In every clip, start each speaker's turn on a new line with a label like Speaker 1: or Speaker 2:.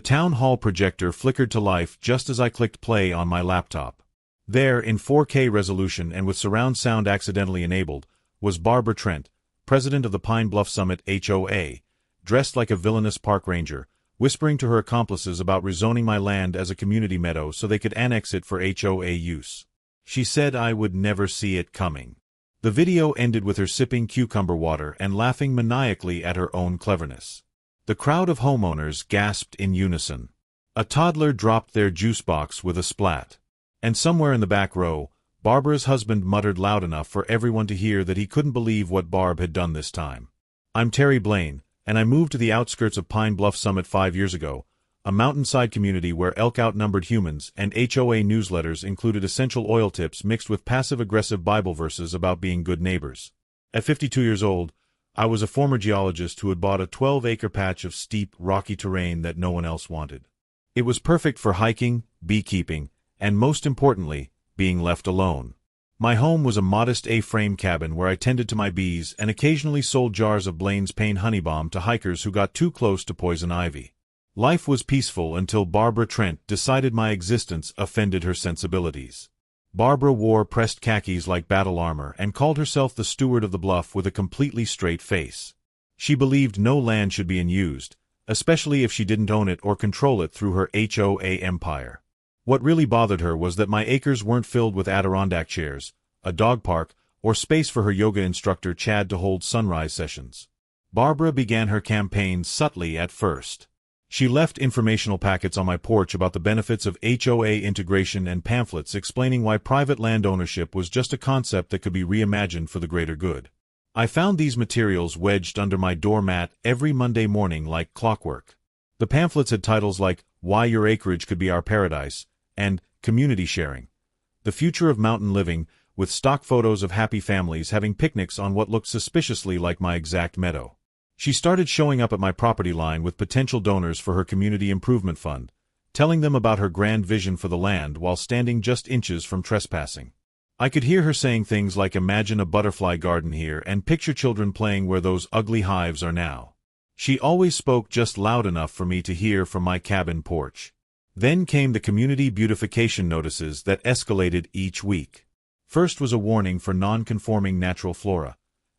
Speaker 1: town hall projector flickered to life just as I clicked play on my laptop. There, in 4K resolution and with surround sound accidentally enabled, was Barbara Trent, president of the Pineluff Summit HOA, dressed like a villainous park ranger, whispering to her accomplices about rezoning my land as a community meadow so they could annex it for HOA use. She said I would never see it coming. The video ended with her sipping cucumber water and laughing maniacally at her own cleverness. The crowd of homeowners gasped in unison. A toddler dropped their juice box with a splat. And somewhere in the back row, Barbara's husband muttered loud enough for everyone to hear that he couldn't believe what Barb had done this time. I'm Terry Blaine, and I moved to the outskirts of Pineluff Summit 5 years ago, a mountainside community where elk outnumbered humans, and HOA newsletters included essential oil tips mixed with passive-aggressive Bible verses about being good neighbors. At 52 years old, I was a former geologist who had bought a 12-acre patch of steep, rocky terrain that no one else wanted. It was perfect for hiking, beekeeping, and most importantly, being left alone. My home was a modest A-frame cabin where I tended to my bees and occasionally sold jars of Blaine's Pain honey balm to hikers who got too close to poison ivy. Life was peaceful until Barbara Trent decided my existence offended her sensibilities. Barbara wore pressed khakis like battle armor and called herself the steward of the bluff with a completely straight face. She believed no land should be unused, especially if she didn't own it or control it through her HOA empire. What really bothered her was that my acres weren't filled with Adirondack chairs, a dog park, or space for her yoga instructor Chad to hold sunrise sessions. Barbara began her campaign subtly at first. She left informational packets on my porch about the benefits of HOA integration and pamphlets explaining why private land ownership was just a concept that could be reimagined for the greater good. I found these materials wedged under my doormat every Monday morning like clockwork. The pamphlets had titles like Why Your Acreage Could Be Our Paradise and Community Sharing, the future of mountain living, with stock photos of happy families having picnics on what looked suspiciously like my exact meadow. She started showing up at my property line with potential donors for her community improvement fund, telling them about her grand vision for the land while standing just inches from trespassing. I could hear her saying things like imagine a butterfly garden here and picture children playing where those ugly hives are now. She always spoke just loud enough for me to hear from my cabin porch. Then came the community beautification notices that escalated each week. First was a warning for non-conforming natural flora,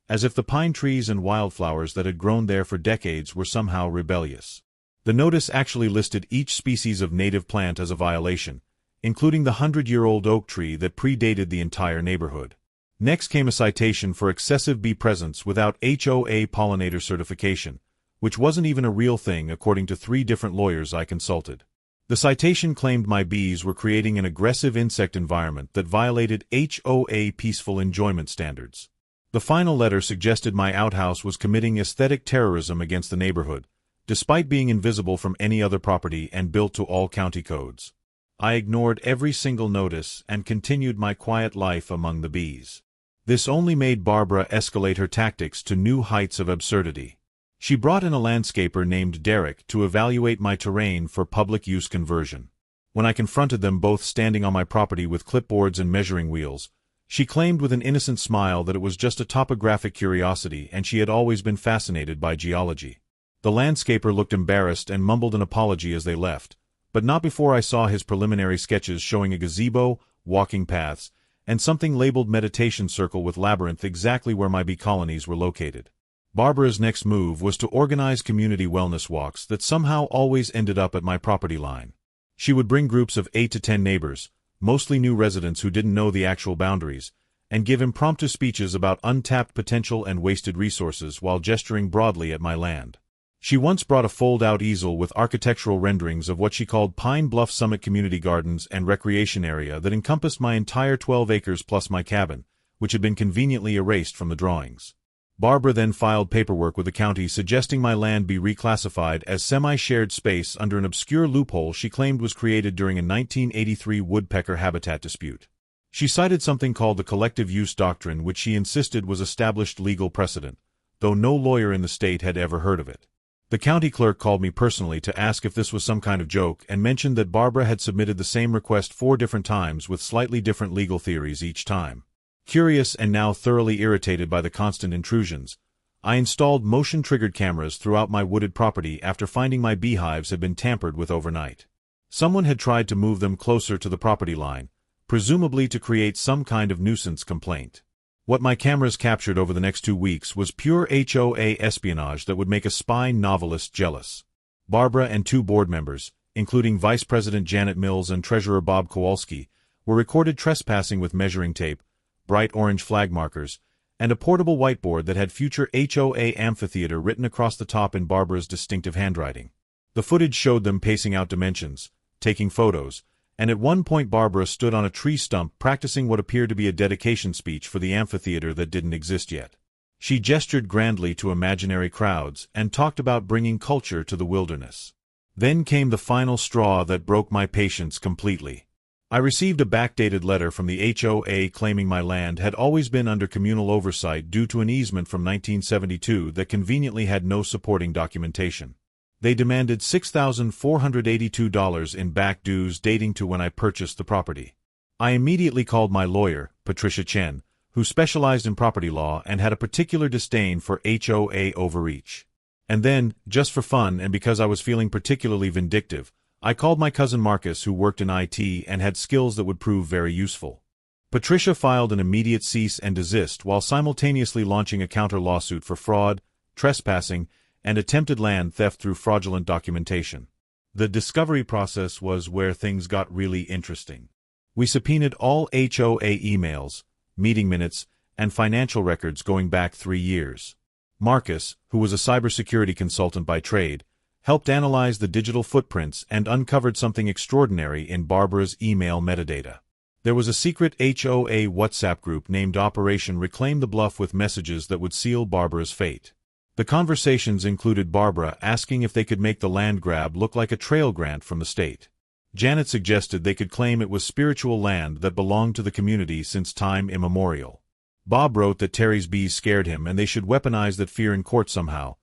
Speaker 1: as if the pine trees and wildflowers that had grown there for decades were somehow rebellious. The notice actually listed each species of native plant as a violation, including the 100-year-old oak tree that predated the entire neighborhood. Next came a citation for excessive bee presence without HOA pollinator certification, which wasn't even a real thing according to 3 different lawyers I consulted. The citation claimed my bees were creating an aggressive insect environment that violated HOA peaceful enjoyment standards. The final letter suggested my outhouse was committing aesthetic terrorism against the neighborhood, despite being invisible from any other property and built to all county codes. I ignored every single notice and continued my quiet life among the bees. This only made Barbara escalate her tactics to new heights of absurdity. She brought in a landscaper named Derek to evaluate my terrain for public use conversion. When I confronted them both standing on my property with clipboards and measuring wheels, she claimed with an innocent smile that it was just a topographic curiosity and she had always been fascinated by geology. The landscaper looked embarrassed and mumbled an apology as they left, but not before I saw his preliminary sketches showing a gazebo, walking paths, and something labeled meditation circle with labyrinth exactly where my bee colonies were located. Barbara's next move was to organize community wellness walks that somehow always ended up at my property line. She would bring groups of 8 to 10 neighbors, mostly new residents who didn't know the actual boundaries, and give impromptu speeches about untapped potential and wasted resources while gesturing broadly at my land. She once brought a fold-out easel with architectural renderings of what she called Pineluff Summit Community Gardens and Recreation Area that encompassed my entire 12 acres plus my cabin, which had been conveniently erased from the drawings. Barbara then filed paperwork with the county suggesting my land be reclassified as semi-shared space under an obscure loophole she claimed was created during a 1983 woodpecker habitat dispute. She cited something called the collective use doctrine, which she insisted was established legal precedent, though no lawyer in the state had ever heard of it. The county clerk called me personally to ask if this was some kind of joke and mentioned that Barbara had submitted the same request 4 different times with slightly different legal theories each time. Curious and now thoroughly irritated by the constant intrusions, I installed motion-triggered cameras throughout my wooded property after finding my beehives had been tampered with overnight. Someone had tried to move them closer to the property line, presumably to create some kind of nuisance complaint. What my cameras captured over the next 2 weeks was pure HOA espionage that would make a spy novelist jealous. Barbara and 2 board members, including Vice President Janet Mills and Treasurer Bob Kowalski, were recorded trespassing with measuring tape, bright orange flag markers, and a portable whiteboard that had future HOA amphitheater written across the top in Barbara's distinctive handwriting. The footage showed them pacing out dimensions, taking photos, and at one point Barbara stood on a tree stump practicing what appeared to be a dedication speech for the amphitheater that didn't exist yet. She gestured grandly to imaginary crowds and talked about bringing culture to the wilderness. Then came the final straw that broke my patience completely. I received a backdated letter from the HOA claiming my land had always been under communal oversight due to an easement from 1972 that conveniently had no supporting documentation. They demanded $6,482 in back dues dating to when I purchased the property. I immediately called my lawyer, Patricia Chen, who specialized in property law and had a particular disdain for HOA overreach. And then, just for fun and because I was feeling particularly vindictive, I called my cousin Marcus, who worked in IT and had skills that would prove very useful. Patricia filed an immediate cease and desist while simultaneously launching a counter-lawsuit for fraud, trespassing, and attempted land theft through fraudulent documentation. The discovery process was where things got really interesting. We subpoenaed all HOA emails, meeting minutes, and financial records going back 3 years. Marcus, who was a cybersecurity consultant by trade, helped analyze the digital footprints and uncovered something extraordinary in Barbara's email metadata. There was a secret HOA WhatsApp group named Operation Reclaim the Bluff with messages that would seal Barbara's fate. The conversations included Barbara asking if they could make the land grab look like a trail grant from the state. Janet suggested they could claim it was spiritual land that belonged to the community since time immemorial. Bob wrote that Terry's bees scared him and they should weaponize that fear in court somehow,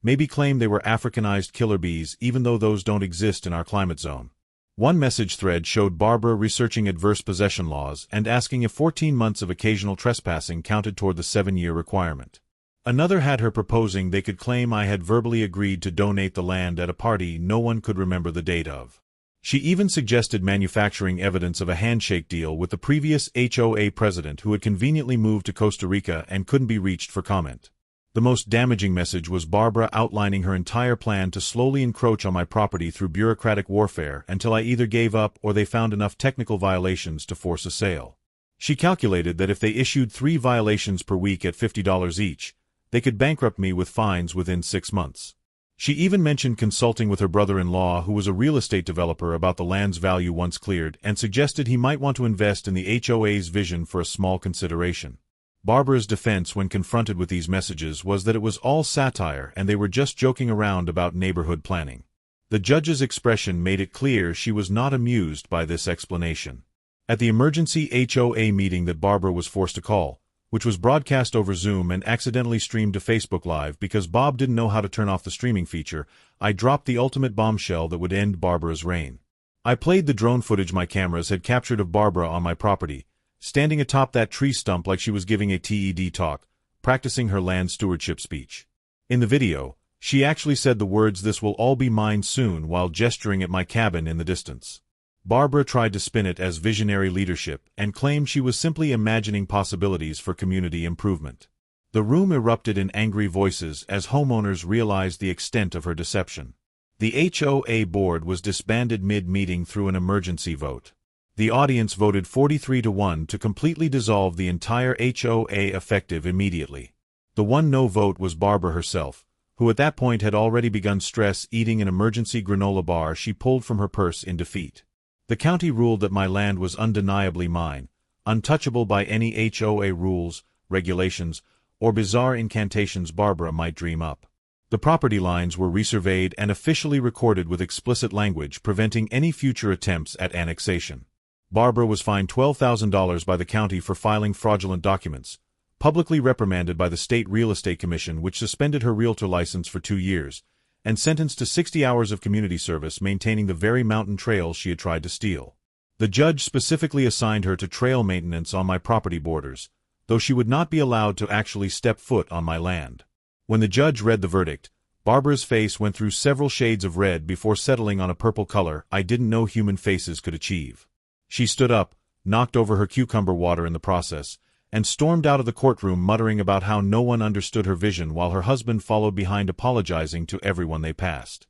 Speaker 1: maybe claim they were Africanized killer bees even though those don't exist in our climate zone. One message thread showed Barbara researching adverse possession laws and asking if 14 months of occasional trespassing counted toward the 7-year requirement. Another had her proposing they could claim I had verbally agreed to donate the land at a party no one could remember the date of. She even suggested manufacturing evidence of a handshake deal with the previous HOA president who had conveniently moved to Costa Rica and couldn't be reached for comment. The most damaging message was Barbara outlining her entire plan to slowly encroach on my property through bureaucratic warfare until I either gave up or they found enough technical violations to force a sale. She calculated that if they issued 3 violations per week at $50 each, they could bankrupt me with fines within 6 months. She even mentioned consulting with her brother-in-law, who was a real estate developer, about the land's value once cleared, and suggested he might want to invest in the HOA's vision for a small consideration. Barbara's defense when confronted with these messages was that it was all satire and they were just joking around about neighborhood planning. The judge's expression made it clear she was not amused by this explanation. At the emergency HOA meeting that Barbara was forced to call, which was broadcast over Zoom and accidentally streamed to Facebook Live because Bob didn't know how to turn off the streaming feature, I dropped the ultimate bombshell that would end Barbara's reign. I played the drone footage my cameras had captured of Barbara on my property, standing atop that tree stump like she was giving a TED talk, practicing her land stewardship speech. In the video, she actually said the words "this will all be mine soon" while gesturing at my cabin in the distance. Barbara tried to spin it as visionary leadership and claimed she was simply imagining possibilities for community improvement. The room erupted in angry voices as homeowners realized the extent of her deception. The HOA board was disbanded mid-meeting through an emergency vote. The audience voted 43-1 to completely dissolve the entire HOA effective immediately. The one no vote was Barbara herself, who at that point had already begun stress-eating an emergency granola bar she pulled from her purse in defeat. The county ruled that my land was undeniably mine, untouchable by any HOA rules, regulations, or bizarre incantations Barbara might dream up. The property lines were resurveyed and officially recorded with explicit language preventing any future attempts at annexation. Barbara was fined $12,000 by the county for filing fraudulent documents, publicly reprimanded by the State Real Estate Commission, which suspended her realtor license for 2 years, and sentenced to 60 hours of community service maintaining the very mountain trails she had tried to steal. The judge specifically assigned her to trail maintenance on my property borders, though she would not be allowed to actually step foot on my land. When the judge read the verdict, Barbara's face went through several shades of red before settling on a purple color I didn't know human faces could achieve. She stood up, knocked over her cucumber water in the process, and stormed out of the courtroom muttering about how no one understood her vision while her husband followed behind apologizing to everyone they passed.